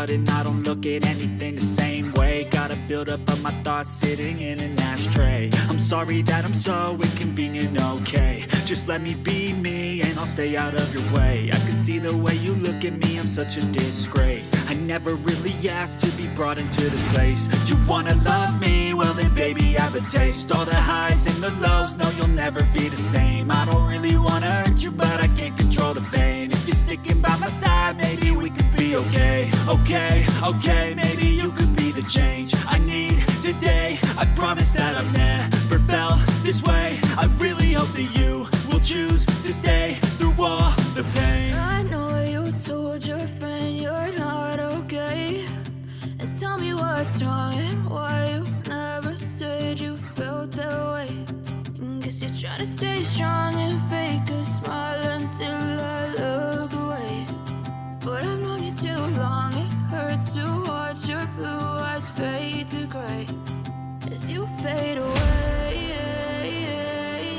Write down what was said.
sudden I don't look at anything the same way. Got a buildup of my thoughts sitting in an ashtray. I'm sorry that I'm so inconvenient, okay. Just let me be me and I'll stay out of your way. I can see the way you look at me, I'm such a disgrace. I never really asked to be brought into this place. You wanna love me? Well then baby I have a taste. All the highs and the lows, no you'll never be the same. I don't really wanna hurt you but I can't control the pain. If you're sticking by my side, maybe we could be okay. Okay, okay, maybe you could be the change I need today. I promise that I've never felt this way. I really hope that you will choose to stay through all the pain. I know you told your friend you're not okay, and tell me what's wrong and why you never said you felt that way. Guess you're trying to stay strong and fake a smile until I look away. But I've known you too long, it hurts to watch your blue eyes fade to gray as you fade away.